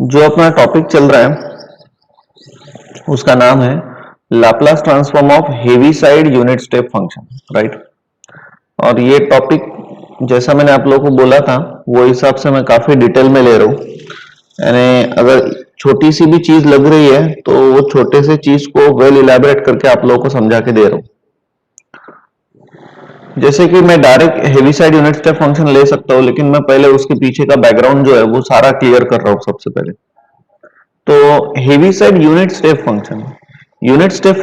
जो अपना टॉपिक चल रहा है उसका नाम है Laplace transform of Heaviside unit step function, right. और ये टॉपिक जैसा मैंने आप लोगों को बोला था वो हिसाब से मैं काफी डिटेल में ले रहा हूँ। यानी अगर छोटी सी भी चीज लग रही है तो वो छोटे से चीज को वेल इलेबोरेट करके आप लोगों को समझा के दे रहा हूँ। जैसे कि मैं direct Heaviside unit step function ले सकता हूँ, लेकिन मैं पहले उसके पीछे का बैकग्राउंड जो है वो सारा क्लियर कर रहा हूँ सबसे पहले। तो हेवीसाइड यूनिट स्टेप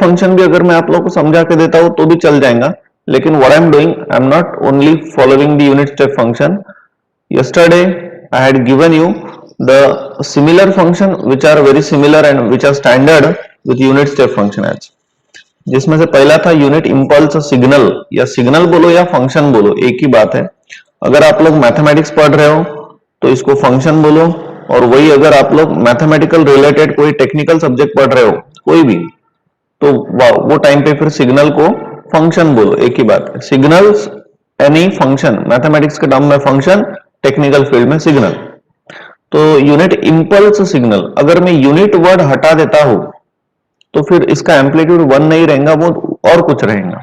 फंक्शन भी अगर मैं आप लोगों को समझा के देता हूं तो भी चल जाएगा, लेकिन what I am doing, I am not only following the unit step function. yesterday I had given you the similar function which are very similar and which are standard with unit step function as, जिसमें से पहला था unit impulse signal, या signal बोलो या function बोलो एक ही बात है। अगर आप लोग मैथमेटिक्स पढ़ रहे हो तो इसको फंक्शन बोलो, और वही अगर आप लोग मैथमेटिकल रिलेटेड कोई टेक्निकल सब्जेक्ट पढ़ रहे हो कोई भी, तो वो टाइम पे फिर सिग्नल को फंक्शन बोलो, एक ही बात है। सिग्नल्स एनी फंक्शन, मैथमेटिक्स के टर्म में फंक्शन, टेक्निकल फील्ड में सिग्नल। तो यूनिट इंपल्स सिग्नल, अगर मैं यूनिट वर्ड हटा देता हूं तो फिर इसका एम्पलीट्यूड 1 नहीं रहेगा, वो और कुछ रहेगा।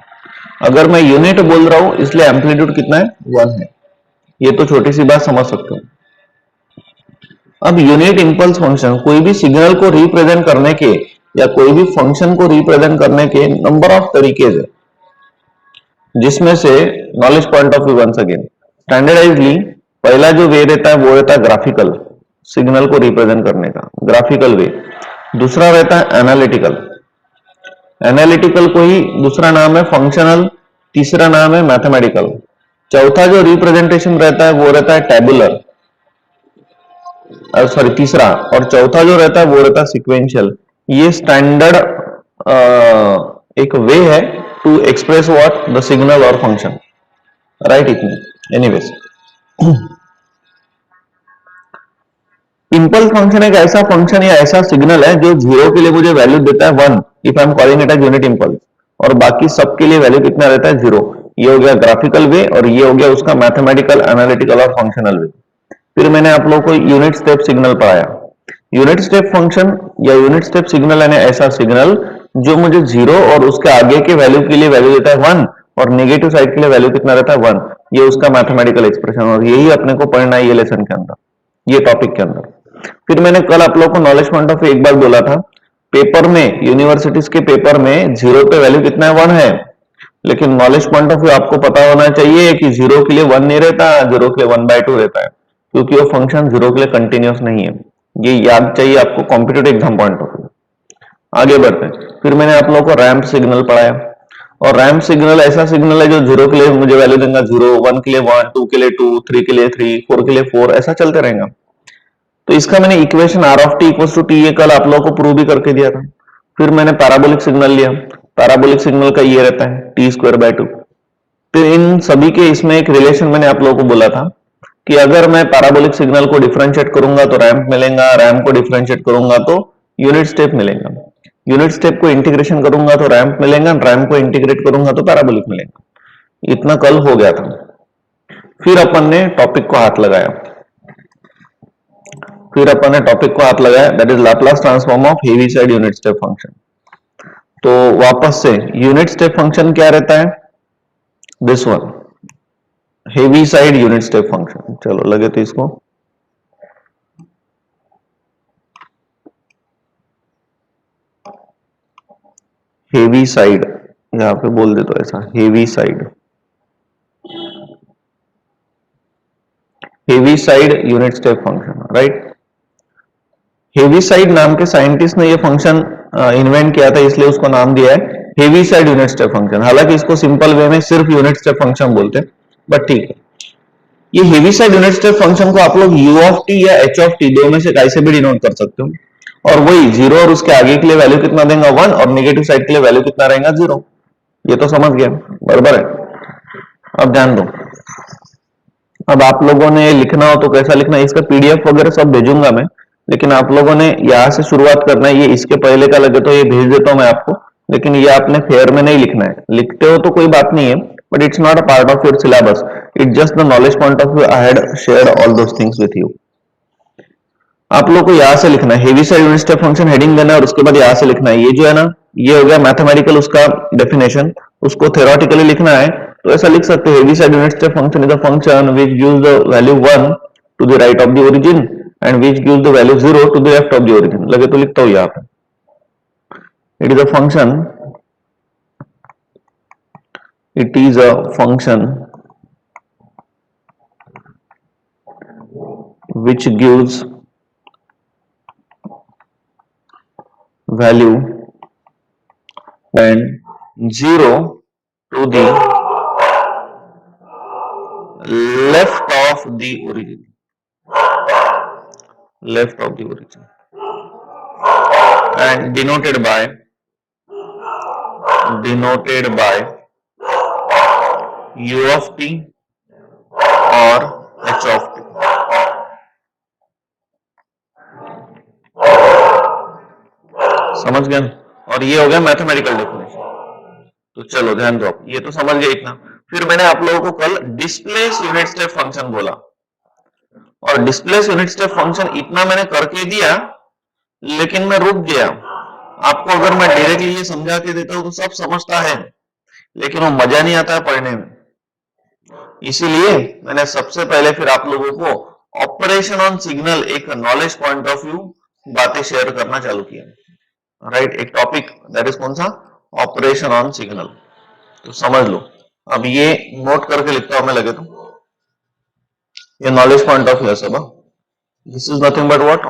अगर मैं यूनिट बोल रहा हूं इसलिए एम्पलीट्यूड कितना है, 1 है। ये तो छोटी सी बात समझ सकते हो। अब यूनिट इंपल्स फंक्शन कोई भी सिग्नल को रिप्रेजेंट करने के या कोई भी फंक्शन को रिप्रेजेंट करने के नंबर ऑफ तरीके है, जिसमें से knowledge point of view once again standardisedly पहला जो वे रहता है वो रहता है ग्राफिकल, सिग्नल को रिप्रेजेंट करने का ग्राफिकल वे। दूसरा रहता है एनालिटिकल, एनालिटिकल को ही दूसरा नाम है फंक्शनल, तीसरा नाम है मैथमेटिकल। चौथा जो रिप्रेजेंटेशन रहता है वो रहता है टेबुलर, सॉरी तीसरा, और चौथा जो रहता है वो रहता है सिक्वेंशियल। ये स्टैंडर्ड एक वे है to express what the signal और फंक्शन, राइट। इतनी एनीवेज, इंपल्स फंक्शन एक ऐसा फंक्शन या ऐसा सिग्नल है जो जीरो के लिए मुझे वैल्यू देता है 1, if I am calling it as unit impulse, और बाकी सबके लिए वैल्यू कितना रहता है 0। ये हो गया ग्राफिकल वे, और ये हो गया उसका मैथमेटिकल, एनालिटिकल और फंक्शनल वे। फिर मैंने आप लोगों को यूनिट स्टेप सिग्नल पढ़ाया। यूनिट स्टेप फंक्शन या यूनिट स्टेप सिग्नल यानी ऐसा सिग्नल जो मुझे 0 और उसके आगे के वैल्यू के लिए वैल्यू देता है 1, और नेगेटिव साइड के लिए वैल्यू कितना रहता है 1। ये उसका मैथमेटिकल एक्सप्रेशन, और यही अपने को पढ़ना है ये लेसन के अंदर, ये टॉपिक के अंदर। फिर मैंने कल आप लोगों को नॉलेज पॉइंट ऑफ एक बार बोला था, पेपर में, यूनिवर्सिटीज के पेपर में 0 पे वैल्यू कितना है 1 है, लेकिन नॉलेज पॉइंट ऑफ व्यू आपको पता होना चाहिए कि 0 के लिए 1 नहीं रहता, 0 के लिए 1/2 रहता है, क्योंकि वो फंक्शन 0 के लिए कंटिन्यूस नहीं है। ये याद चाहिए आपको competitive exam point of view. आगे बढ़ते हैं। फिर मैंने आप लोगों को रैंप सिग्नल पढ़ाया, और रैंप सिग्नल ऐसा सिग्नल है जो 0 के लिए मुझे वैल्यू देगा 0, 1 के लिए 1, 2 के लिए 2, 3 के लिए 3, 4 के लिए 4, ऐसा चलते रहेगा। तो इसका मैंने equation R of T equal to T, ये कल आप लोगों को प्रूव भी करके दिया था। फिर मैंने पैराबोलिक सिग्नल लिया, पैराबोलिक सिग्नल का ये रहता है t²/2। फिर इन सभी के इसमें एक रिलेशन मैंने आप लोगों को बोला था कि अगर मैं पैराबोलिक सिग्नल को डिफरेंशिएट करूंगा तो रैंप मिलेगा, रैंप को डिफरेंशिएट करूंगा तो यूनिट स्टेप मिलेगा, यूनिट स्टेप को इंटीग्रेशन करूंगा तो रैंप मिलेगा, रैंप को इंटीग्रेट करूंगा तो पैराबोलिक मिलेगा। इतना कल हो गया था। फिर अपन ने टॉपिक को हाथ लगाया, that is Laplace transform of Heaviside unit step function. तो वापस से यूनिट स्टेप फंक्शन क्या रहता है, this one, Heaviside unit step function. चलो लगे तो इसको हेवीसाइड यहां पे बोल दे तो ऐसा, Heaviside unit step function, right. Heaviside नाम के साइंटिस्ट ने ये फंक्शन इन्वेंट किया था, इसलिए उसको नाम दिया है हेवीसाइड यूनिट स्टेप फंक्शन। हालांकि इसको सिंपल वे में सिर्फ यूनिट स्टेप फंक्शन बोलते हैं, बट ठीक है। ये हेवीसाइड यूनिट स्टेप फंक्शन को आप लोग u ऑफ टी या h ऑफ टी दो में से कैसे भी डिनोट कर सकते हो, और वही 0 और उसके आगे के लिए वैल्यू कितना देगा 1, और नेगेटिव साइड के लिए वैल्यू कितना रहेगा 0। ये तो समझ गया, बराबर है। अब ध्यान दो, अब आप लोगों ने लिखना हो तो कैसा लिखना है, इसका पीडीएफ वगैरह सब भेजूंगा मैं, लेकिन आप लोगों ने यहाँ से शुरुआत करना है। ये इसके पहले का लगे तो ये भेज देता हूं मैं आपको, लेकिन ये आपने फेयर में नहीं लिखना है। लिखते हो तो कोई बात नहीं है, but it's not a part of your syllabus, it's just the knowledge point of view. I had shared all those things with you. आप लोग को यहां से लिखना है heavy side unit step function heading देना है और उसके बाद यहां से लिखना है ये जो है ना, ये हो गया मैथमेटिकल उसका डेफिनेशन, उसको थ्योरेटिकली लिखना है तो ऐसा लिख सकते हैं Heaviside unit step function is a function which gives the value 1 to the right of the origin and which gives the value 0 to the left of the origin. लगे तो लिखता हूं यहां पे, it is a function which gives value and 0 to the left of the origin, and denoted by u of t or h of t। समझ गए? और ये हो गया मैथमेटिकल डेफिनेशन। तो चलो ध्यान दो, ये तो समझ गए इतना। फिर मैंने आप लोगों को कल डिस्प्लेस यूनिट स्टेप फंक्शन बोला, और डिस्प्लेस यूनिट स्टेप फंक्शन इतना मैंने करके दिया, लेकिन मैं रुक गया। आपको अगर मैं डायरेक्टली ये समझा के देता हूं तो सब समझता है, लेकिन वो मजा नहीं आता है पढ़ने में। इसीलिए मैंने सबसे पहले फिर आप लोगों को ऑपरेशन ऑन सिग्नल, एक नॉलेज पॉइंट ऑफ व्यू बातें शेयर करना चालू किया। राइट, एक टॉपिक दैट इज कौन सा, ऑपरेशन ऑन सिग्नल। तो समझ लो, अब ये नोट करके लिखता हूं मैं, लगे तो ये नॉलेज पॉइंट ऑफ व्यू है सब। This is nothing but what,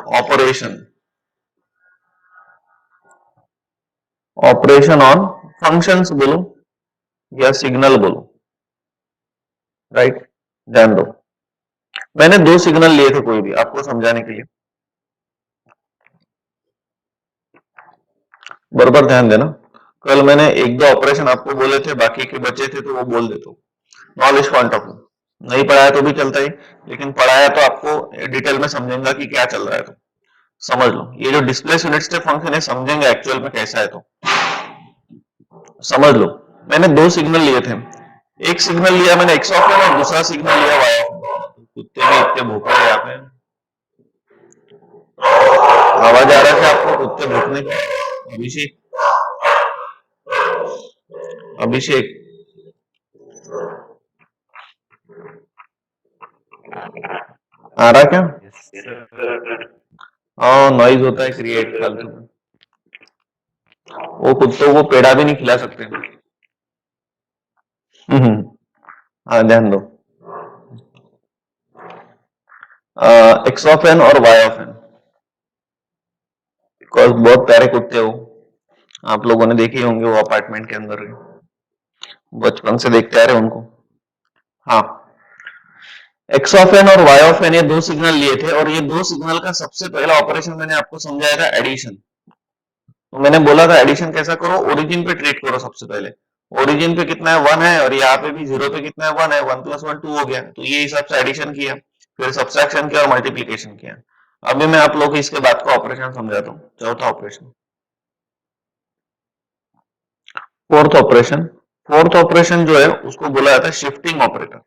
operation on functions बोलो या सिग्नल बोलो। राइट, ध्यान दो, मैंने दो सिग्नल लिए थे कोई भी आपको समझाने के लिए, बराबर ध्यान देना। कल मैंने एक दो ऑपरेशन आपको बोले थे, बाकी के बचे थे तो वो बोल देता हूं। नॉलेज पॉइंट ऑफ व्यू, नहीं पढ़ाया तो भी चलता ही, लेकिन पढ़ाया तो आपको डिटेल में समझेंगे कि क्या चल रहा है। तो समझ लो, ये जो डिस्प्लेस यूनिट स्टेप फंक्शन है समझेंगे एक्चुअल में कैसा है। तो समझ लो, मैंने दो सिग्नल लिए थे, एक सिग्नल लिया मैंने एक्स ऑफ और दूसरा सिग्नल लिया वाई ऑफ। कुत्ते भी इतने भूख रहे यहाँ पे, आवाज आ रहा है आपको कुत्ते भूखने का? अभिषेक, अभिषेक आ रहा क्या? हाँ, नॉइज होता है क्रिएट फालतू में। वो कुत्तों को पेड़ा भी नहीं खिला सकते। हाँ, ध्यान दो, एक्स ऑफ एन और वाई ऑफ एन, बिकॉज बहुत प्यारे कुत्ते हो, आप लोगों ने देखे होंगे वो अपार्टमेंट के अंदर, बचपन से देखते आ रहे उनको। हाँ, एक्स ऑफ एन और वाई ऑफ एन, ये दो सिग्नल लिए थे, और ये दो सिग्नल का सबसे पहला ऑपरेशन मैंने आपको समझाया था एडिशन। तो मैंने बोला था एडिशन कैसा करो, ओरिजिन पे ट्रीट करो सबसे पहले। ओरिजिन पे कितना है, 1 है, और यहाँ पे भी 0 पे कितना है, 1 है, 1 + 1 2 हो गया। तो ये हिसाब से एडिशन किया, फिर सब्सट्रैक्शन किया और मल्टीप्लीकेशन किया। अभी मैं आप लोगों को इसके बाद का ऑपरेशन समझाता हूँ, चौथा ऑपरेशन, फोर्थ ऑपरेशन जो है उसको बोला जाता है शिफ्टिंग ऑपरेटर,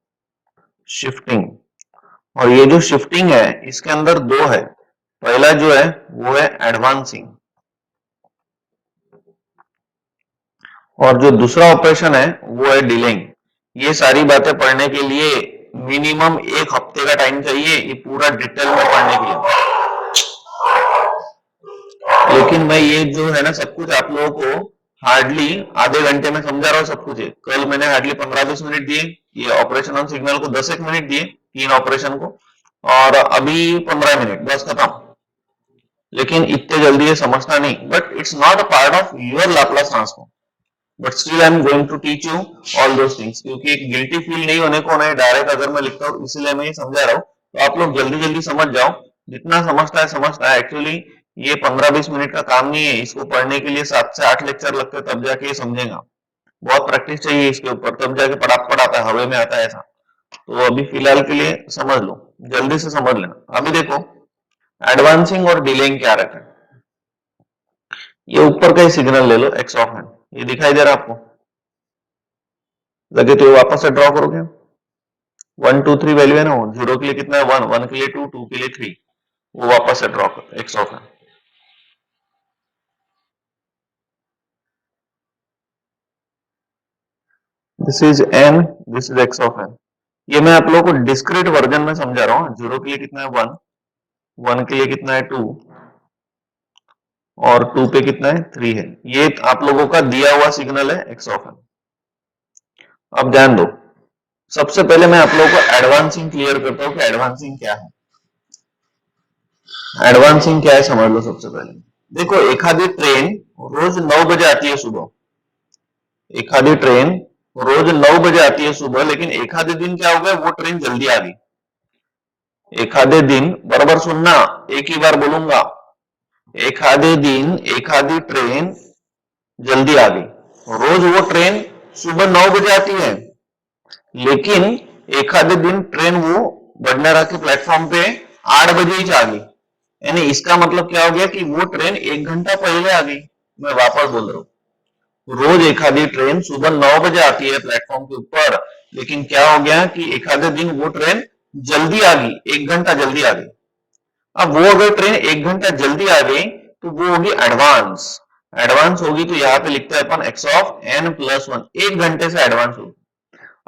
शिफ्टिंग। और ये जो शिफ्टिंग है इसके अंदर दो है, पहला जो है वो है एडवांसिंग, और जो दूसरा ऑपरेशन है वो है डिलेइंग। ये सारी बातें पढ़ने के लिए मिनिमम 1 हफ्ते का टाइम चाहिए, ये पूरा डिटेल में पढ़ने के लिए। लेकिन मैं ये जो है ना सब कुछ आप लोगों को हार्डली आधे घंटे में समझा रहा हूँ सब कुछ है। कल मैंने हार्डली 15-20 मिनट दिए, ये ऑपरेशन ऑन सिग्नल को 10-1 मिनट दिए, 3 ऑपरेशन को, और अभी 15 मिनट, बस खत्म। लेकिन इतने जल्दी ये समझना नहीं, but it's not a part of your Laplace transform, but still I am going to teach you all those things, क्योंकि एक गिल्टी फील नहीं होने को नहीं डायरेक्ट अगर मैं लिखता हूँ, इसलिए मैं ये समझा रहा हूँ। तो आप लोग जल्दी जल्दी समझ जाओ, जितना समझता है एक्चुअली। ये 15-20 मिनट का काम नहीं है, इसको पढ़ने के लिए 7 से 8 लेक्चर लगते हैं, तब जाके ये समझेगा। बहुत प्रैक्टिस चाहिए इसके ऊपर, तब जाके पढ़ापड़ आता है, हवे में आता है ऐसा। तो अभी फिलहाल के लिए समझ लो, जल्दी से समझ लेना। अभी देखो एडवांसिंग और डिलेइंग क्या रहता है। ये ऊपर का ही सिग्नल ले लो, एक्स ऑफ एन, ये दिखाई दे रहा है आपको? लगे तो ये वापस से ड्रॉ करोगे, 1 2 3 वैल्यू है ना, 0 के लिए कितना है 1, 1 के लिए 2, 2 के लिए 3। वो वापस से ड्रॉ कर X of N. This is N, this is X of N. ये मैं आप लोगों को डिस्क्रीट वर्जन में समझा रहा हूँ। जीरो के लिए कितना है 1, 1 के लिए कितना है 2 और 2 पे कितना है 3 है। ये आप लोगों का दिया हुआ सिग्नल है एक्स ऑफ एन। अब ध्यान दो, सबसे पहले मैं आप लोगों को एडवांसिंग क्लियर करता हूं कि एडवांसिंग क्या है। एडवांसिंग क्या है समझ लो। सबसे पहले देखो, एक आधी ट्रेन रोज 9 बजे आती है सुबह, एक आधी ट्रेन रोज 9 बजे आती है सुबह, लेकिन एक आधे दिन क्या हो गया, वो ट्रेन जल्दी आ गई। एक आधे दिन, बराबर सुनना, एक ही बार बोलूंगा, एक आधे दिन एक आधी ट्रेन जल्दी आ गई। रोज वो ट्रेन सुबह 9 बजे आती है, लेकिन एक आधे दिन ट्रेन वो भंडारा के प्लेटफॉर्म पे 8 बजे ही आ गई। यानी इसका मतलब क्या हो गया कि वो ट्रेन 1 घंटा पहले आ गई। मैं वापस बोल रहा हूं, रोज एक आधी ट्रेन सुबह 9 बजे आती है प्लेटफॉर्म के ऊपर, लेकिन क्या हो गया कि एक आधे दिन वो ट्रेन जल्दी आ गई, 1 घंटा जल्दी आ गई। अब वो अगर ट्रेन 1 घंटा जल्दी आ गई तो वो होगी एडवांस। एडवांस होगी तो यहाँ पे लिखते हैं अपन एक्स ऑफ एन प्लस 1, 1 घंटे से एडवांस होगी।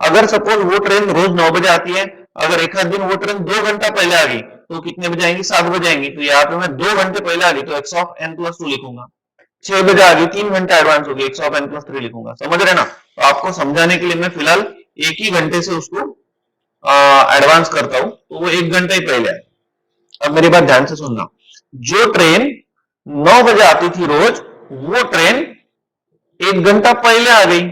अगर सपोज वो ट्रेन रोज 9 बजे आती है, अगर एक आध दिन वो ट्रेन 2 घंटा पहले आ गई तो कितने बजे आएंगी, 7 बजे आएंगी। तो यहाँ पे मैं 2 घंटे पहले आ गई तो एक्स ऑफ एन प्लस 2 लिखूंगा। 6 बजे आ गई, 3 घंटा एडवांस होगी, एक्स ऑफ एन प्लस 3 लिखूंगा। समझ रहे ना? तो आपको समझाने के लिए मैं फिलहाल एक ही घंटे से उसको एडवांस करता हूं, तो वो 1 घंटा ही पहले है। अब मेरी बात ध्यान से सुनना, जो ट्रेन 9 बजे आती थी रोज, वो ट्रेन 1 घंटा पहले आ गई।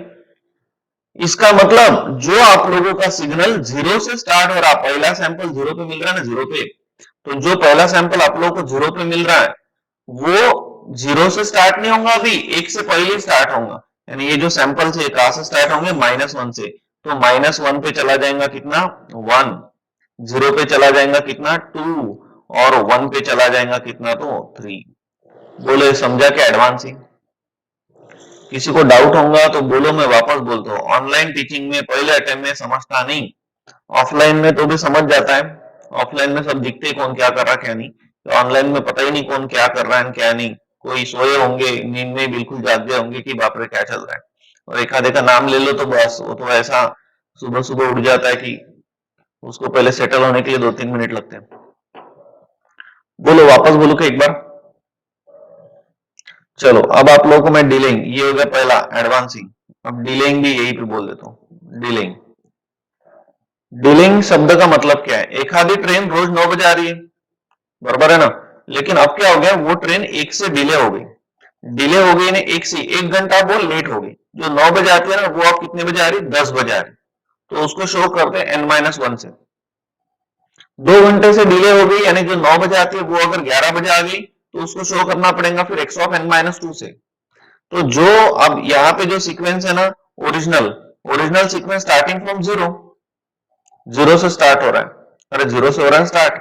इसका मतलब जो आप लोगों का सिग्नल जीरो से स्टार्ट हो रहा, पहला सैंपल जीरो पे मिल रहा है ना, जीरो पे, तो जो पहला सैंपल आप लोगों को जीरो पे मिल रहा है वो जीरो से स्टार्ट नहीं होगा, अभी एक से पहले स्टार्ट होगा। यानी ये जो सैंपल से कहां से स्टार्ट होंगे, -1 से। तो -1 पे चला जाएगा कितना, 1, जीरो पे चला जाएगा कितना, 2, और 1 पे चला जाएगा कितना, तो 3। बोले समझा क्या एडवांसिंग? किसी को डाउट होगा तो बोलो, मैं वापस बोलता हूँ। ऑनलाइन टीचिंग में पहले अटेम्प्ट में समझता नहीं, ऑफलाइन में तो भी समझ जाता है। ऑफलाइन में सब दिखते कौन क्या कर रहा क्या नहीं, तो ऑनलाइन में पता ही नहीं कौन क्या कर रहा है क्या नहीं। कोई सोए होंगे, नींद में बिल्कुल जाग गए होंगे कि बाप रे क्या चल रहा है, और एक आधे का नाम ले लो तो बस वो तो ऐसा सुबह सुबह उठ जाता है कि उसको पहले सेटल होने के लिए 2-3 मिनट लगते हैं। बोलो वापस बोलो कि एक बार। चलो अब आप लोगों को मैं डिलेइंग, ये हो गया पहला एडवांसिंग। अब डिलेइंग भी यही पे बोल देता हूँ, डिलेइंग। डिलेइंग शब्द का मतलब क्या है, एक आधी ट्रेन रोज 9 बजे आ रही है, बराबर है ना, लेकिन अब क्या हो गया, वो ट्रेन एक से डिले हो गई। डिले हो गई ने एक से 1 घंटा वो लेट हो गई। जो 9 बजे आती है ना, वो अब कितने बजे आ रही, 10 बजे आ रही। तो उसको शो करते हैं n-1 से। 2 घंटे से डिले हो गई, यानी जो 9 बजे आती है वो अगर 11 बजे आ गई तो उसको शो करना पड़ेगा फिर x ऑफ n-2 से। तो जो अब यहाँ पे जो सीक्वेंस है ना, original original sequence starting from zero, zero से स्टार्ट हो रहा है, अरे जीरो से हो रहा है स्टार्ट।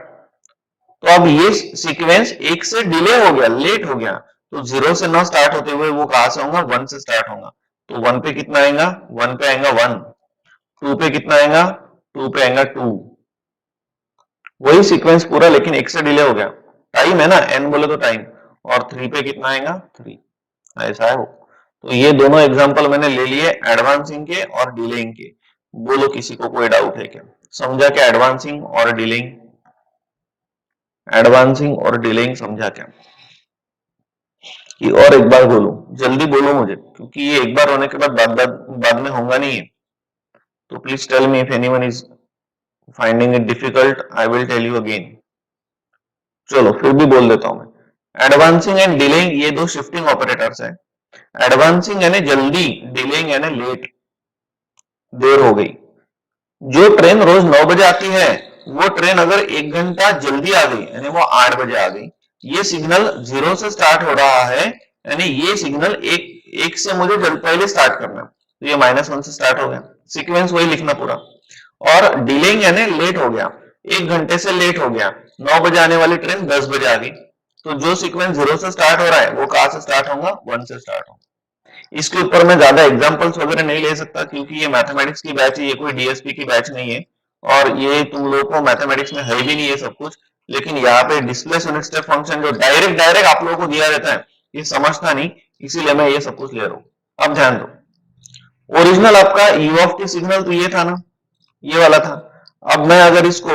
तो अब ये सीक्वेंस एक से डिले हो गया, लेट हो गया, तो जीरो से ना स्टार्ट होते हुए वो कहां से होगा, 1 से स्टार्ट होगा। तो 1 पे कितना आएगा, 1 पे आएगा 1, 2 पे कितना आएगा, 2 पे आएगा 2। वही सीक्वेंस पूरा, लेकिन एक से डिले हो गया। टाइम है ना, n बोले तो टाइम, और 3 पे कितना आएगा, 3। ऐसा है वो। तो ये दोनों एग्जांपल मैंने ले लिए एडवांसिंग के और डिलेइंग के। बोलो किसी को कोई डाउट है क्या? समझा क्या एडवांसिंग और डिलेइंग? एडवांसिंग और डिलेइंग समझा क्या? कि और एक बार बोलो, जल्दी बोलो मुझे, क्योंकि ये एक बार होने के बाद में होगा नहीं है। तो please tell me if anyone is finding it difficult, I will tell you again. चलो फिर भी बोल देता हूं मैं। एडवांसिंग एंड डिलेइंग ये दो शिफ्टिंग ऑपरेटर्स है। एडवांसिंग यानी जल्दी, डिलेइंग यानी लेट, देर हो गई। जो ट्रेन रोज 9 बजे आती है, वो ट्रेन अगर 1 घंटा जल्दी आ गई, यानी वो 8 बजे आ गई, ये सिग्नल जीरो से स्टार्ट हो रहा है, यानी ये सिग्नल एक से मुझे पहले स्टार्ट करना है, तो ये -1 से स्टार्ट हो गया। सीक्वेंस वही लिखना पूरा। और डिलेइंग यानी लेट हो गया, 1 घंटे से लेट हो गया, 9 बजे आने वाली ट्रेन 10 बजे आ गई। तो जो सीक्वेंस जीरो से स्टार्ट हो रहा है वो कहां से स्टार्ट होगा, 1 से स्टार्ट होगा। इसके ऊपर मैं ज्यादा एग्जांपल्स वगैरह नहीं ले सकता, क्योंकि ये मैथमेटिक्स की बैच है, ये कोई डीएसपी की बैच नहीं है, और ये तुम लोगों को मैथमेटिक्स में है भी नहीं ये सब कुछ। लेकिन यहाँ पे डिस्प्लेस यूनिट स्टेप फंक्शन जो डायरेक्ट आप लोगों को दिया रहता है, ये समझता नहीं, इसीलिए मैं ये सब कुछ ले रहा हूं। अब ध्यान दो, ओरिजिनल आपका यू ऑफ टी सिग्नल तो ये था ना, ये वाला था। अब मैं अगर इसको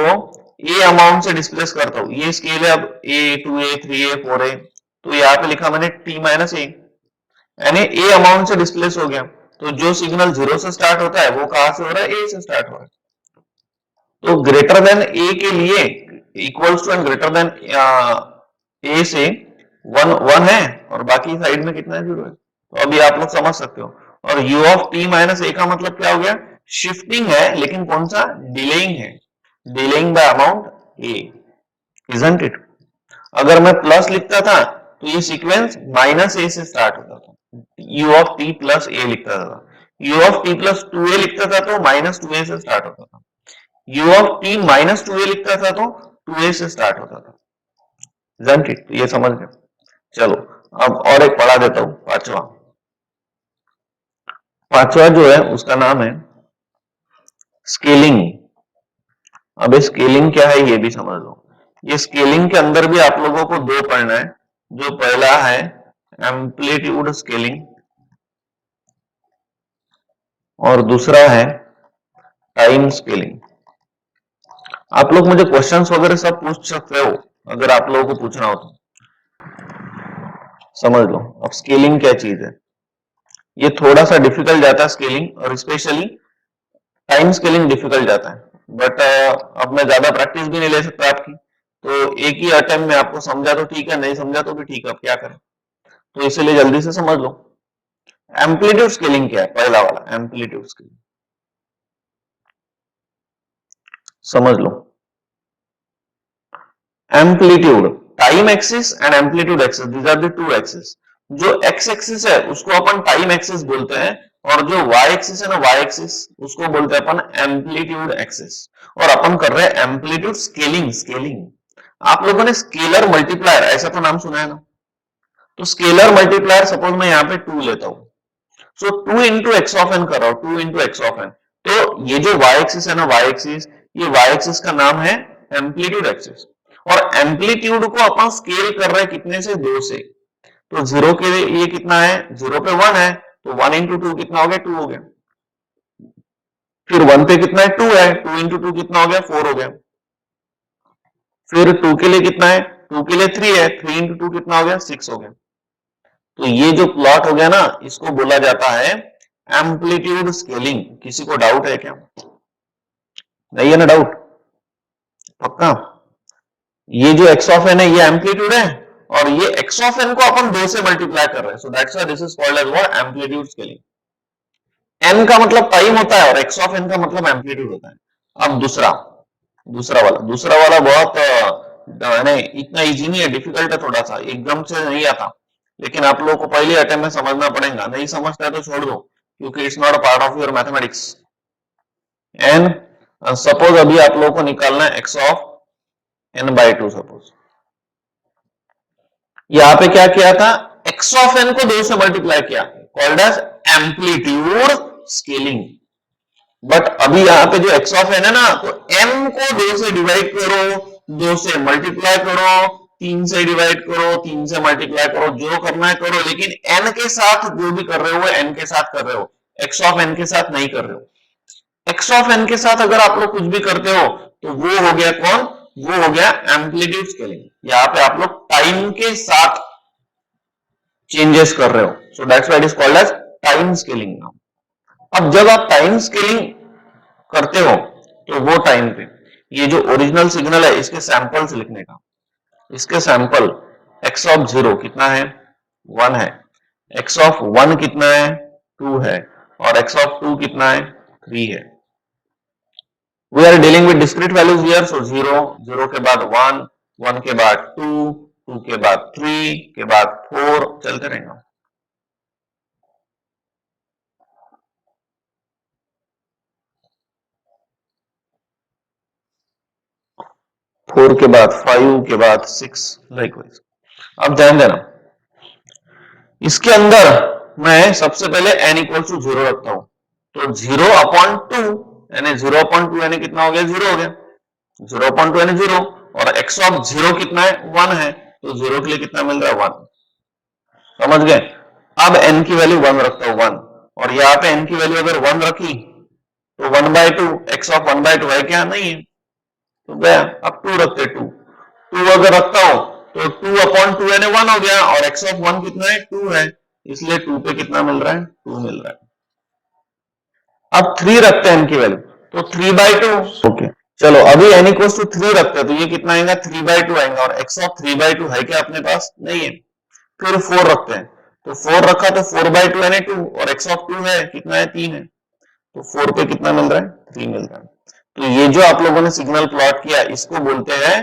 ए अमाउंट से डिस्प्लेस करता हूं, ये स्केल है, अब ए 2a 3a 4a, तो यहाँ पे लिखा मैंने t माइनस ए, यानी ए अमाउंट से डिस्प्लेस हो गया। तो जो सिग्नल 0 से स्टार्ट होता है वो कहां से हो रहा है, ए से स्टार्ट हो रहा है। तो ग्रेटर देन ए के लिए equals to and greater than a से 1 है, और बाकी साइड में कितना है, 0 है। तो अभी आप लोग समझ सकते हो। और u ऑफ t माइनस ए का मतलब क्या हो गया, शिफ्टिंग है, लेकिन कौन सा, डिलेइंग है, delaying bye amount A, isn't it. अगर मैं प्लस लिखता था तो ये सीक्वेंस माइनस ए से स्टार्ट होता था, u ऑफ t प्लस ए लिखता था। u of t plus 2a लिखता था तो माइनस 2a से स्टार्ट होता था। u of t minus 2a लिखता था तो 2a से स्टार्ट होता था, इजंट इट। तो ये समझ गए। चलो अब और एक पढ़ा देता हूं, पांचवा जो है उसका नाम है स्केलिंग। अब स्केलिंग क्या है ये भी समझ लो। ये स्केलिंग के अंदर भी आप लोगों को दो पढ़ना है। जो पहला है एम्पलीट्यूड स्केलिंग और दूसरा है टाइम स्केलिंग। आप लोग मुझे क्वेश्चंस वगैरह सब पूछ सकते हो अगर आप लोगों को पूछना हो तो, समझ लो। अब स्केलिंग क्या चीज है, ये थोड़ा सा डिफिकल्ट जाता है स्केलिंग, और स्पेशली टाइम स्केलिंग डिफिकल्ट जाता है। बट अब मैं ज्यादा प्रैक्टिस भी नहीं ले सकता आपकी, तो एक ही अटेम्प्ट में आपको समझा तो ठीक है, नहीं समझा तो भी ठीक है, अब क्या करें। तो इसीलिए जल्दी से समझ लो। एम्पलीट्यूड स्केलिंग क्या है, पहला वाला एम्पलीट्यूड स्केलिंग समझ लो। Amplitude, time axis and amplitude axis, these are the two axis. जो एक्स एक्सिस है उसको अपन टाइम एक्सिस बोलते हैं, और जो वाई एक्सिस है ना, वाई एक्सिस, उसको बोलते हैं अपन एम्पलीट्यूड एक्सिस। और अपन कर रहे हैं एम्पलीट्यूड स्केलिंग। स्केलिंग, आप लोगों ने स्केलर मल्टीप्लायर ऐसा तो नाम सुना है ना, तो स्केलर मल्टीप्लायर सपोज मैं यहाँ पे 2 लेता हूं, सो 2 इंटू एक्स ऑफ एन कर रहा हूं, 2 इंटू एक्स ऑफ एन। तो ये जो वाई एक्सिस है ना, वाई एक्सिस, ये वाई एक्सिस का नाम है एम्पलीट्यूड एक्सिस। और एम्पलीट्यूड को अपन स्केल कर रहे हैं कितने से, 2 से। तो 0 के लिए ये कितना है, 0 पे 1 है, तो 1 इंटू 2 कितना हो गया, 2 हो गया। फिर 1 पे कितना है, 2 है, 2 इंटू 2 कितना हो गया, 4 हो गया। फिर 2 के लिए कितना है, 2 के लिए 3 है, 3 इंटू 2 कितना हो गया, 6 हो गया। तो ये जो प्लॉट हो गया ना, इसको बोला जाता है एम्पलीट्यूड स्केलिंग। किसी को डाउट है क्या, नहीं है ना डाउट, पक्का। ये जो एक्स ऑफ एन है ये एम्पलीट्यूड है, और ये एक्स ऑफ एन को अपन 2 से मल्टीप्लाई कर रहे हैं, so that's why this is called as what, amplitude scaling. N का मतलब टाइम होता है और एक्स ऑफ एन का मतलब एम्पलीट्यूड होता है। अब दूसरा वाला बहुत इतना इजी नहीं है, डिफिकल्ट है थोड़ा सा, एकदम से नहीं आता। लेकिन आप लोगों को पहले अटेम्प्ट में समझना पड़ेगा, नहीं समझता है तो छोड़ दो, क्योंकि it's not a part of your mathematics. N suppose अभी आप लोगों को निकालना है X of N by 2, suppose यहां पे क्या किया था, एक्स ऑफ एन को 2 से मल्टीप्लाई किया, called as amplitude scaling. But अभी यहाँ पे जो एक्स ऑफ एन है ना, तो एन को 2 से डिवाइड करो, 2 से मल्टीप्लाई करो, 3 से डिवाइड करो, 3 से मल्टीप्लाई करो, जो करना है करो, लेकिन एन के साथ जो भी कर रहे हो एन के साथ कर रहे हो, एक्स ऑफ एन के साथ नहीं कर रहे हो। एक्स ऑफ एन के साथ अगर आप लोग कुछ भी करते हो तो वो हो गया कौन, वो हो गया एम्पलीट्यूड स्केलिंग। यहाँ पे आप लोग टाइम के साथ चेंजेस कर रहे हो, so that's why it is called as time scaling now. अब जब आप टाइम स्केलिंग करते हो तो वो टाइम पे ये जो ओरिजिनल सिग्नल है इसके सैंपल्स लिखने का, इसके सैंपल एक्स ऑफ 0 कितना है, 1 है, एक्स ऑफ 1 कितना है, 2 है, और एक्स ऑफ 2 कितना है, 3 है। We are dealing with discrete values here, so 0, 0 के बाद 1, 1 के बाद 2, 2 के बाद 3 के बाद 4, चलते रहेगा। फोर के बाद 5 के बाद 6, लाइकवाइज। अब ध्यान देना, इसके अंदर मैं सबसे पहले n इक्वल टू 0 रखता हूं, तो 0 अपॉन 2 यानी 0 अपॉन 2 यानी कितना हो गया, 0 हो गया। 0 अपॉन 2 यानी 0, और x ऑफ 0 कितना है 1 है, तो 0 के लिए कितना मिल रहा है 1। समझ गए। अब n की वैल्यू 1 रखता हूं 1, और यहाँ पे n की वैल्यू अगर 1 रखी तो 1/2 x ऑफ 1/2 है क्या, नहीं है, तो गया। अब 2 रखते 2 अगर रखता हो तो 2/2 यानी 1 हो गया, और x ऑफ 1 कितना है 2 है, इसलिए 2 पे कितना मिल रहा है 2 मिल रहा है। अब 3 रखते हैं n की वैल्यू, तो 3/2 ओके। चलो अभी n इक्वल टू 3 रखते हैं, तो ये कितना आएगा 3/2 आएगा, और x ऑफ 3/2 है क्या अपने पास, नहीं है। फिर 4 रखते हैं, तो 4 रखा तो 4/2 यानी 2, और x ऑफ 2 है कितना है 3 है, तो 4 पे कितना मिल रहा है 3 मिल रहा है। तो ये जो आप लोगों ने सिग्नल प्लॉट किया इसको बोलते हैं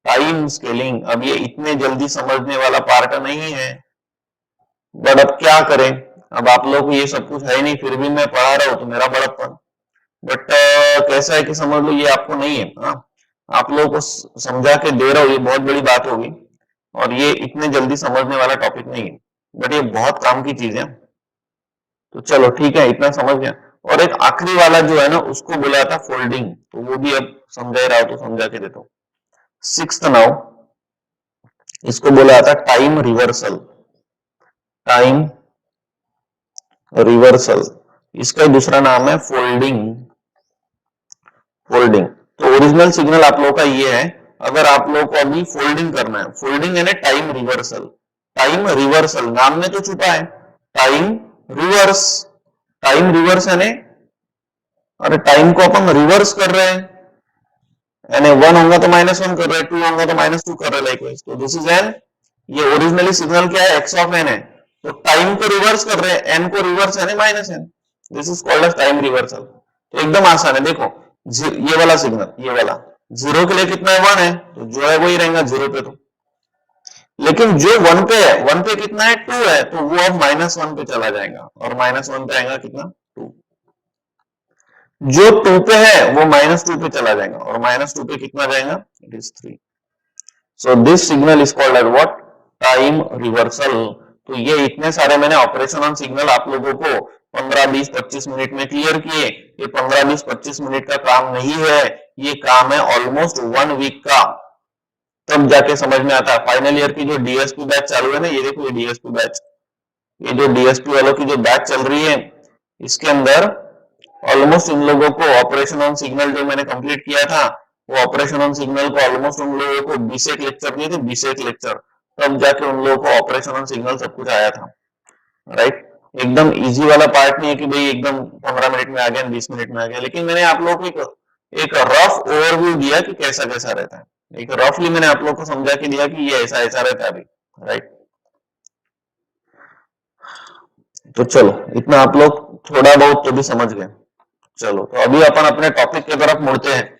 टाइम स्केलिंग। अब ये इतने जल्दी समझने वाला पार्ट नहीं है, बट अब क्या करें, अब आप लोग को ये सब कुछ है नहीं, फिर भी मैं पढ़ा रहा हूं तो मेरा बड़प्पन। बट कैसा है कि समझ लो ये आपको नहीं है, आप लोगों को समझा के दे रहा हूं, ये बहुत बड़ी बात होगी, और ये इतने जल्दी समझने वाला टॉपिक नहीं है, बट ये बहुत काम की चीज है। तो चलो ठीक है, इतना समझ गया। और एक आखिरी वाला जो है ना उसको बोला था फोल्डिंग, तो वो भी अब समझा रहा हो तो समझा के देता हूं। 6th नाउ, इसको बोला था टाइम रिवर्सल। टाइम रिवर्सल, इसका दूसरा नाम है फोल्डिंग। फोल्डिंग, तो ओरिजिनल सिग्नल आप लोगों का ये है। अगर आप लोगों को अभी फोल्डिंग करना है, फोल्डिंग यानी टाइम रिवर्सल। टाइम रिवर्सल नाम में तो छुपा है, टाइम रिवर्स। टाइम रिवर्स यानी, अरे टाइम को अपन रिवर्स कर रहे हैं, यानी 1 होगा तो -1 कर रहे हैं, 2 होगा तो -2 कर रहे हैं, लाइकवाइज। तो दिस इज एन, ये ओरिजिनली सिग्नल क्या है x ऑफ n है, तो टाइम को रिवर्स कर रहे हैं, n को रिवर्स यानी -n, this is called as time reversal. तो एकदम आसान है, देखो ये वाला सिग्नल, ये वाला 0 के लिए कितना है 1 है, तो जो है वही रहेगा 0 पे। तो लेकिन जो 1 पे है, 1 पे कितना है 2 है, तो वो अब -1 पे चला जाएगा, और -1 पे आएगा कितना 2। जो 2 पे है वो -2 पे चला जाएगा, और -2 पे कितना जाएगा, it is 3। So this signal is called as what, time reversal. तो ये इतने सारे मैंने ऑपरेशन ऑन सिग्नल आप लोगों को 15, 20, 25 मिनट में क्लियर किए। ये 15, 20, 25 मिनट का काम नहीं है, ये काम है ऑलमोस्ट 1 वीक का, तब जाके समझ में आता है। फाइनल ईयर की जो डीएसपी बैच चालू है ना, ये देखो ये डीएसपी बैच, ये जो डीएसपी वालों की जो बैच चल रही है, इसके अंदर ऑलमोस्ट उन लोगों को ऑपरेशन ऑन सिग्नल जो मैंने कंप्लीट किया था, वो ऑपरेशन ऑन सिग्नल को ऑलमोस्ट उन लोगों को 20 लेक्चर दिए थे, 20 लेक्चर, तब जाके उन लोगों को ऑपरेशन ऑन सिग्नल सब कुछ आया था, राइट। एकदम इजी वाला पार्ट नहीं है कि भाई एकदम 15 मिनट में आ गया, 20 मिनट में आ गया, लेकिन मैंने आप लोगों को एक रफ ओवरव्यू दिया कि कैसा कैसा रहता है, एक रफली मैंने आप लोगों को समझा के दिया कि ये ऐसा ऐसा रहता है अभी, राइट। तो चलो इतना आप लोग थोड़ा बहुत तो भी समझ गए। चलो तो अभी अपन अपने टॉपिक की तरफ मुड़ते हैं।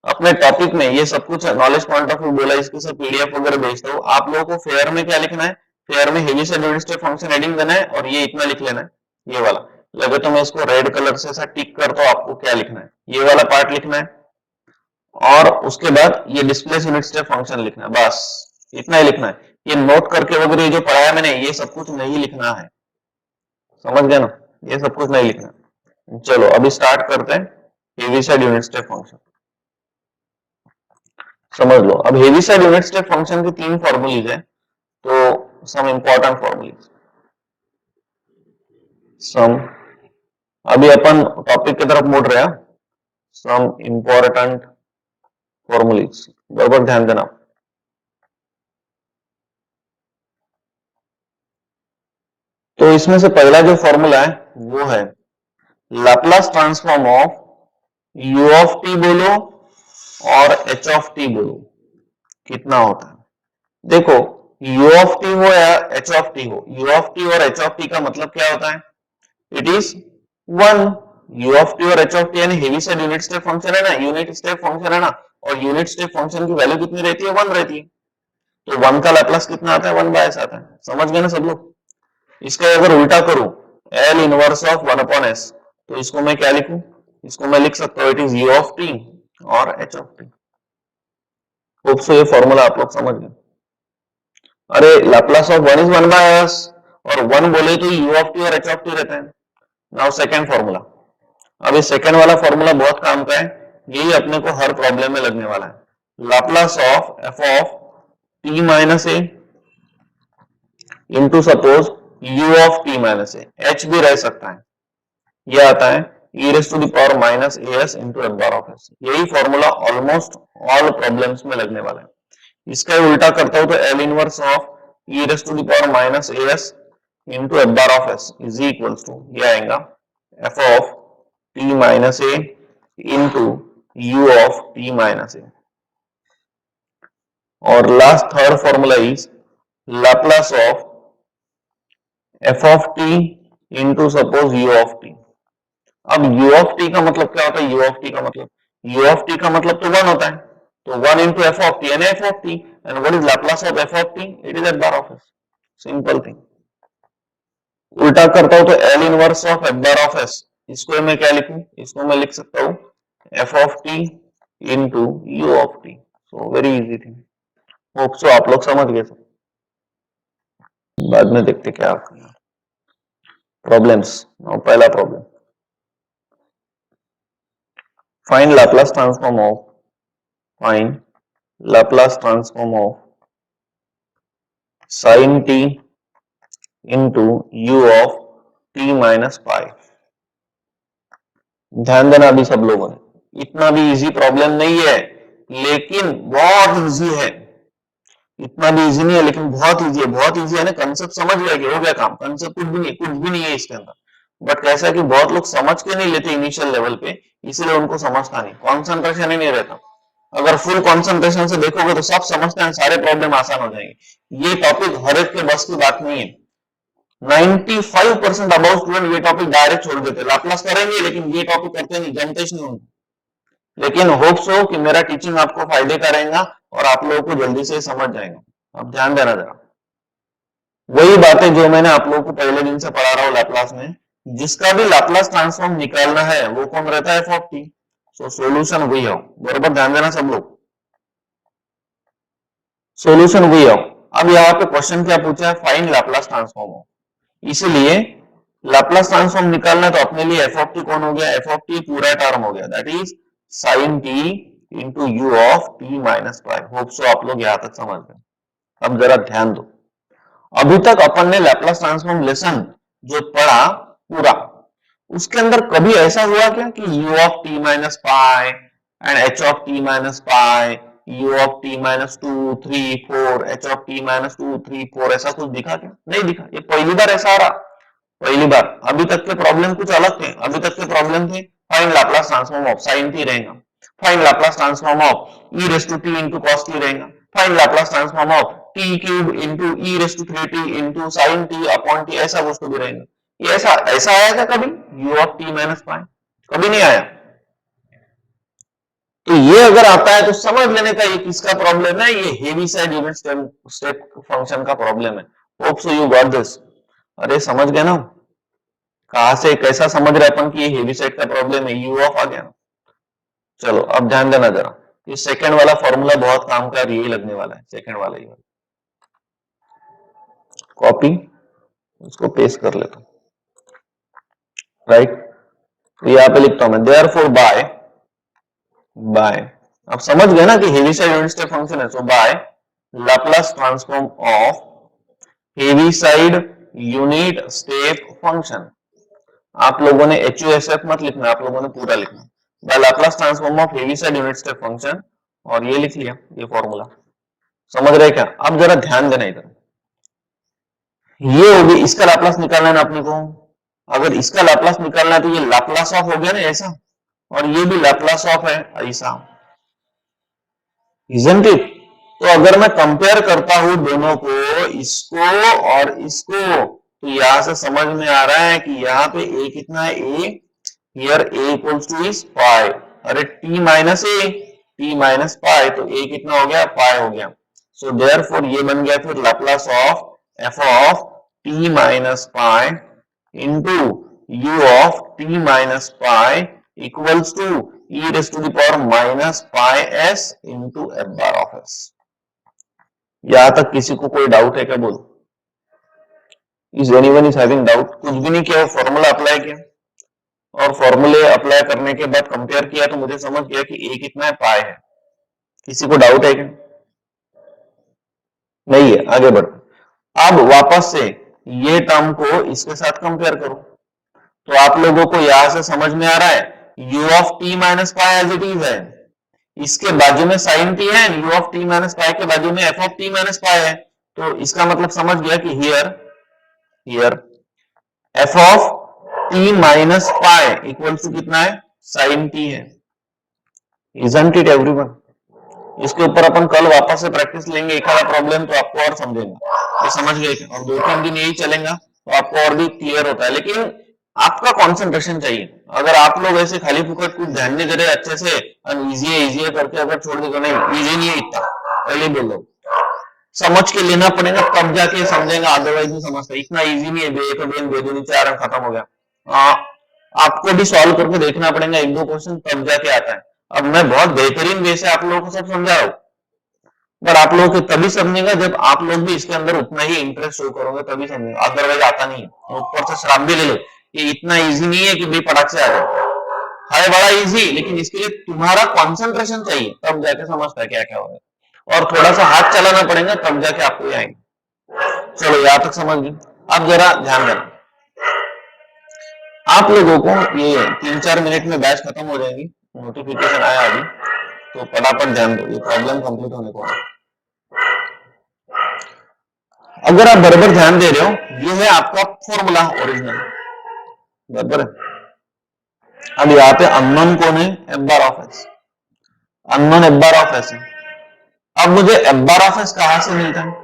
अपने टॉपिक में ये सब कुछ नॉलेज पॉइंट ऑफ व्यू बोला, इसके सब पीडीएफ वगैरह भेजता हूँ। आप लोगों को फेयर में क्या लिखना है, फेयर में हेवी से यूनिट स्टेप फंक्शन हेडिंग देना है, और ये इतना लिख लेना है, ये वाला लगे तो मैं इसको रेड कलर से ऐसा टिक करता हूँ, आपको क्या लिखना है, ये वाला पार्ट लिखना है, और उसके बाद ये डिस्प्लेस यूनिट स्टेप फंक्शन लिखना है, बस इतना ही लिखना है। ये नोट करके वगैरह जो पढ़ाया मैंने ये सब कुछ नहीं लिखना है, समझ गए ना, ये सब कुछ नहीं लिखना। चलो अभी स्टार्ट करते हैं Heaviside unit step function. समझ लो, अब heavy side unit step function की 3 फॉर्मूलीज है, तो सम इंपॉर्टेंट फॉर्मूलीज, सम, अभी अपन टॉपिक की तरफ मुड़ रहे हैं, सम इंपॉर्टेंट फॉर्मूलीज, बराबर ध्यान देना। तो इसमें से पहला जो फॉर्मूला है वो है Laplace transform of u of T बोलो और h ऑफ टी बोलो, कितना होता है। देखो u ऑफ टी हो या h ऑफ टी हो, u ऑफ टी और h ऑफ टी का मतलब क्या होता है, it is 1। u of T और h ऑफ टी यानी heavy side unit step function है ना, यूनिट स्टेप फंक्शन है ना, और यूनिट स्टेप फंक्शन की वैल्यू कितनी रहती है 1 रहती है, तो 1 का लाप्लास कितना आता है 1/s आता है। समझ गए ना सब लोग। इसका अगर उल्टा करूं L इनवर्स ऑफ 1/s, तो इसको मैं क्या लिखूं, इसको मैं लिख सकता हूं it is u of T और h of T. Hope so ये फॉर्मूला आप लोग समझ गए। अरे लाप्लास ऑफ 1 इज 1/s, और 1 बोले तो u ऑफ टी और h ऑफ टी रहता है। नाउ सेकंड फॉर्मूला, अब ये सेकंड वाला फॉर्मूला बहुत काम का है, यही अपने को हर प्रॉब्लम में लगने वाला है। Laplace of F of T minus A into suppose you of T minus A, H भी रह सकता है, ये आता है e raise to the power minus A S into F bar of S. यही फॉर्मूला ऑलमोस्ट ऑल प्रॉब्लम्स में लगने वाला है। इसका उल्टा करता हूं तो L inverse of e raise to the power minus A S into F bar of S is equals to, ये आएगा f of T minus A into u of T minus a. और last third formula is Laplace of F of t into suppose you of t. अब u of T का मतलब क्या होता है? u of T का मतलब, u of T का मतलब तो 1 होता है, तो 1 into F of T and F of T, and what is Laplace of F of T? It is F bar of S. Simple thing. उल्टा करता हूं तो L inverse of F bar of S, इसको मैं क्या लिखूं? इसको मैं लिख सकता हूं F of t into u of T. So very easy thing. Hope so आप लोग समझ गए। बाद में देखते क्या करना। प्रॉब्लम्स। पहला problem, find Laplace transform of sin t into u of t minus pi। ध्यान देना अभी सब लोगों ने, इतना भी इजी प्रॉब्लम नहीं है, लेकिन बहुत इजी है। इतना भी इजी नहीं है लेकिन बहुत इजी है। बहुत इजी है ना, कंसेप्ट समझ लिया कि हो गया काम। कंसेप्ट कुछ भी नहीं है इसके अंदर, बट कैसा है कि बहुत लोग समझ के नहीं लेते इनिशियल लेवल पे, इसलिए उनको समझता नहीं, कॉन्सेंट्रेशन ही नहीं रहता। अगर फुल कॉन्सेंट्रेशन से देखोगे तो सब समझते हैं, सारे प्रॉब्लम आसान हो जाएंगे। ये टॉपिक हर एक के बस की बात नहीं है। 95% अबाउट स्टूडेंट ये टॉपिक डायरेक्ट छोड़ देते, लाप्लास करेंगे लेकिन ये टॉपिक करते नहीं, जानते नहीं होंगे। लेकिन होप्स हो कि मेरा टीचिंग आपको फायदे का रहेगा और आप लोगों को जल्दी से समझ जाएगा। अब ध्यान देना जरा, वही बातें जो मैंने आप लोगों को पहले दिन से पढ़ा रहा हूं लाप्लास में, जिसका भी लाप्लास ट्रांसफॉर्म निकालना है वो कौन रहता है? F of T. So solution वही हो, बराबर ध्यान देना सब लोग, सोल्यूशन वही हो। अब यहाँ पे क्वेश्चन क्या पूछा है? फाइंड लाप्लास ट्रांसफॉर्म हो, इसलिए लाप्लास ट्रांसफॉर्म निकालना, तो अपने लिए एफ ऑफ टी कौन हो गया? एफ ऑफ टी पूरा टर्म हो गया, that is sine t into u of T minus pi. Hope so आप लोग यहां तक समझ गए। अब जरा ध्यान दो, अभी तक अपन ने लैप्लास ट्रांसफॉर्म लेसन जो पढ़ा पूरा, उसके अंदर कभी ऐसा हुआ क्या कि u of T minus pi and h of T minus pi, u of T minus 2 3 4, h of T minus 2 3 4, ऐसा कुछ दिखा क्या? नहीं दिखा। ये पहली बार ऐसा आ रहा, पहली बार। अभी तक के प्रॉब्लम कुछ अलग थे। अभी तक के प्रॉब्लम थे find Laplace transform of sine t रहेगा, find Laplace transform of e raise to t into cos t रहेगा, find Laplace transform of t cube into e raise to 3t into sin t upon t, ऐसा कुछ तो भी रहेगा। ये ऐसा आया था कभी? u ऑफ t माइनस पाई कभी नहीं आया। तो ये अगर आता है तो समझ लेने का ये किसका प्रॉब्लम है? ये heavy side unit step function का प्रॉब्लम है। Hope so you got this. अरे समझ गए ना कहां से कैसा समझ रहे अपन कि ये हेवी साइड का प्रॉब्लम है? यू ऑफ आ गया। चलो अब ध्यान देना जरा, ये सेकंड वाला फॉर्मूला बहुत काम का यही लगने वाला है, सेकंड वाला ही। कॉपी उसको पेस्ट कर लेता हूं, राइट। तो यहाँ पे लिखता हूं मैं देयरफॉर बाय, अब समझ गए ना कि Heaviside unit step function है। So by Laplace transform of Heaviside unit step function, आप लोगों ने HUSF मत लिखना, आप लोगों ने पूरा लिखना, by Laplace transform of Heaviside unit step function, और ये लिख लिया, ये फॉर्मूला। समझ रहे क्या? अब जरा ध्यान देना इधर, ये होगी, इसका लाप्लास निकालना है ना अपने को। अगर इसका लाप्लास निकालना है तो ये लाप्लास ऑफ हो गया ना ऐसा, और ये भी लाप्लास ऑफ है ऐसा, इजंट इट? तो अगर मैं कंपेयर करता हूं दोनों को, इसको और इसको, तो यहां से समझ में आ रहा है कि यहाँ पे a कितना है? a here a equals two is pi. अरे t minus a, t minus पाई, तो a कितना हो गया? पाई हो गया। सो देयरफॉर ये बन गया फिर Laplace of f of t minus pi into u of t minus pi equals to e raise to the power minus pi s into f bar of s। यहां तक किसी को कोई डाउट है क्या? बोलो, is anyone is having doubt? कुछ भी नहीं किया, फॉर्मूला अप्लाई किया, और फॉर्मूले अप्लाई करने के बाद कंपेयर किया तो मुझे समझ गया कि a कितना है? पाई है। किसी को डाउट है क्या? नहीं है, आगे बढ़ो। अब वापस से ये टर्म को इसके साथ कंपेयर करो, तो आप लोगों को यहां से समझ में आ रहा है u of T minus pi as it is है, इसके बाजू में साइन टी है, u of T minus pi के बाजू में f of T minus pi है, तो इसका मतलब समझ गया कि here f of T minus pi equal to कितना है, साइन टी है। Isn't it everyone? इसके ऊपर अपन कल वापस से प्रैक्टिस लेंगे, एक आधा प्रॉब्लम तो आपको और समझेंगे, ये समझ गए, और 2-3 दिन यही चलेगा तो आपको और भी क्लियर होता है। लेकिन आपका कंसंट्रेशन चाहिए, अगर आप लोग ऐसे खाली फुकट कुछ ध्यान नहीं दे रहे अच्छे से, इजी है करके अगर छोड़ दे तो नहीं, इजी नहीं है इतना, पहले बोल दो, समझ के लेना पड़ेगा तब जाके समझेगा, अदरवाइज नहीं समझता, इतना इजी नहीं है, एक दिन 2 दिन 4 अंक खत्म हो गया। आपको भी सॉल्व करके देखना पड़ेगा 1-2 क्वेश्चन तब जाके आता है। अब मैं बहुत बेहतरीन वे से आप लोगों को सब समझा रहा हूं, पर आप लोगों को तभी समझेगा जब आप लोग भी इसके अंदर उतना ही इंटरेस्ट शो करोगे, तभी समझेगा, अदरवाइज आता नहीं है। ऊपर से श्राप भी ले लो, ये इतना इजी नहीं है कि भाई पटाख से आ जाए, है बड़ा इजी, लेकिन इसके लिए तुम्हारा कॉन्सेंट्रेशन चाहिए, तब जाके समझता है क्या क्या होगा, और थोड़ा सा हाथ चलाना पड़ेगा तब जाके आपको ये आएंगे। चलो यहां तक समझ गए। अब जरा ध्यान देना, आप लोगों को ये 3-4 मिनट में बैच खत्म हो जाएगी, नोटिफिकेशन आया अभी, तो फटाफट ध्यान दो, ये प्रॉब्लम कंप्लीट होने को है। अगर आप बराबर ध्यान दे रहे हो, ये है आपका फॉर्मूला ओरिजिनल, बराबर है। अब यहाँ पे अननोन कौन है, F bar of S, unknown F bar of S है। अब मुझे एफ बार ऑफ एस कहां से मिलता है,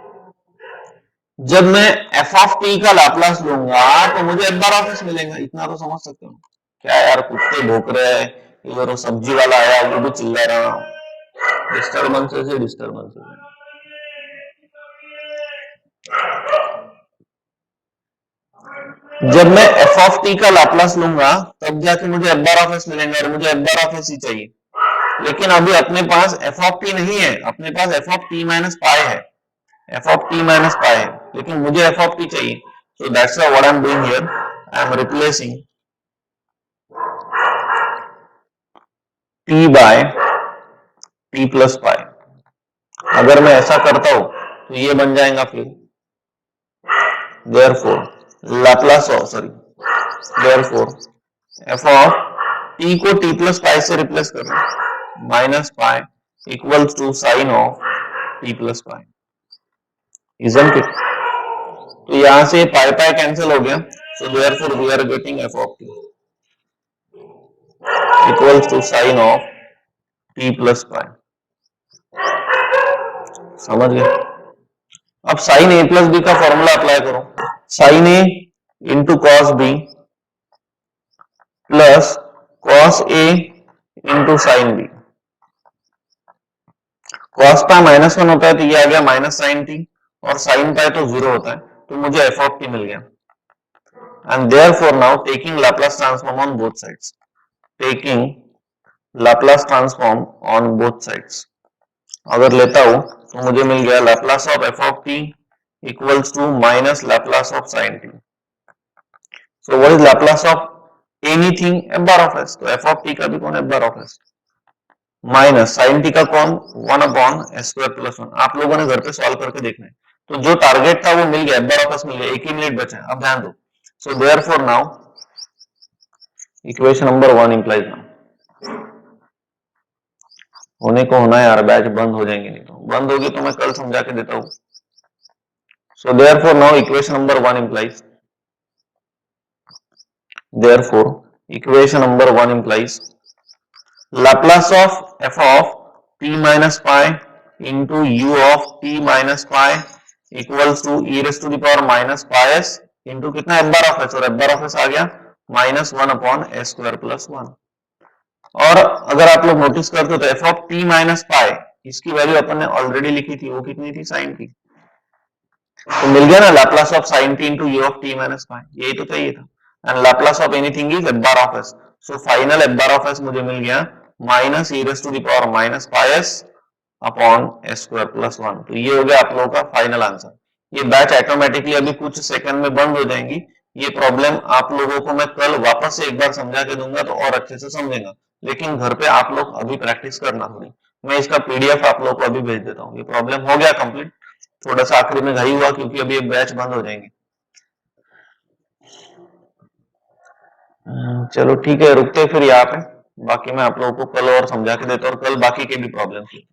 जब मैं एफ ऑफ टी का लाप्लास लूंगा तो मुझे एफ बार ऑफ एस मिलेगा, इतना तो समझ सकते हो। क्या यार कुत्ते भौंक रहे हैं, इधर सब्जी वाला आया वो भी चिल्ला रहा, डिस्टर्बेंसेस है डिस्टर्बेंसेस है। जब मैं एफ ऑफ टी का लाप्लास लूंगा तब जाके मुझे एफ बार ऑफ एस मिलेगा, और मुझे एफ बार ऑफ एस ही चाहिए। लेकिन अभी अपने पास एफ ऑफ टी नहीं है, अपने पास f of T minus pi है, f of T minus pi है, लेकिन मुझे एफ ऑफ टी चाहिए। So that's what I am doing here, I am replacing t by t plus pi. अगर मैं ऐसा करता हूं तो ये बन जाएगा फिर therefore Laplace of therefore F of T को टी प्लस पाई से रिप्लेस कर रहा हूं, minus pi equals to sine of T plus pi, isn't it? तो यहां से पाई पाई कैंसिल हो गया, so therefore we are getting F of T equals to sine of T plus pi. समझ गए? अब साइन ए प्लस बी का formula apply करो, sine A into cos B plus cos a into sine b. Cos pi -1 होता है तो ये आ गया माइनस साइन टी, और साइन पाई तो 0 होता है, तो मुझे एफ ऑफ टी मिल गया। And therefore now taking Laplace transform on both sides, taking Laplace transform on both sides, अगर लेता हूं तो मुझे मिल गया Laplace of F of T equals to minus Laplace of sine T. So what is Laplace of anything, F bar of S, तो F of T का भी कौन, F bar of S, minus sine T का कौन, 1/s²+1। आप लोगों ने घर पे सॉल्व करके देखना है, तो जो टारगेट था वो मिल गया, एफ बार ऑफ एस मिल गया, 1 ही मिनट बचा है, अब ध्यान दो। So therefore now equation number 1 implies now, होने को होना है यार, बैच बंद हो जाएंगे, नहीं तो बंद होगी तो मैं कल समझा के देता हूं। So therefore now equation number 1 implies, therefore equation number 1 implies Laplace of f of t minus pi into u of t minus pi equals to e raised to the power minus pi s into कितना f bar of s, और f bar of s आ गया -1/s²+1। और अगर आप लोग notice करते हो तो f of t minus pi, इसकी वैल्यू अपन ने ऑलरेडी लिखी थी, वो कितनी थी, साइन की, तो मिल गया ना Laplace of sine t into u of T minus pi, यही तो चाहिए था। And Laplace of anything is F bar of s, so final F bar of s मुझे मिल गया minus e raise to the power minus pi s upon s²+1। तो ये हो गया आप लोगों का फाइनल आंसर। ये बैच ऑटोमेटिकली अभी कुछ सेकंड में बंद हो जाएंगी। ये प्रॉब्लम आप लोगों को मैं कल वापस से एक बार समझा के दूंगा तो और अच्छे से समझेगा, लेकिन घर पे आप लोग अभी प्रैक्टिस करना थोड़ी। मैं इसका पीडीएफ आप लोगों को अभी भेज देता हूँ। ये प्रॉब्लम हो गया कंप्लीट, थोड़ा सा आखिरी में घाई हुआ क्योंकि अभी ये बैच बंद हो जाएंगे। चलो ठीक है, रुकते फिर यहाँ पे, बाकी मैं आप लोगों को कल और समझा के देता हूँ, और कल बाकी के भी प्रॉब्लम की।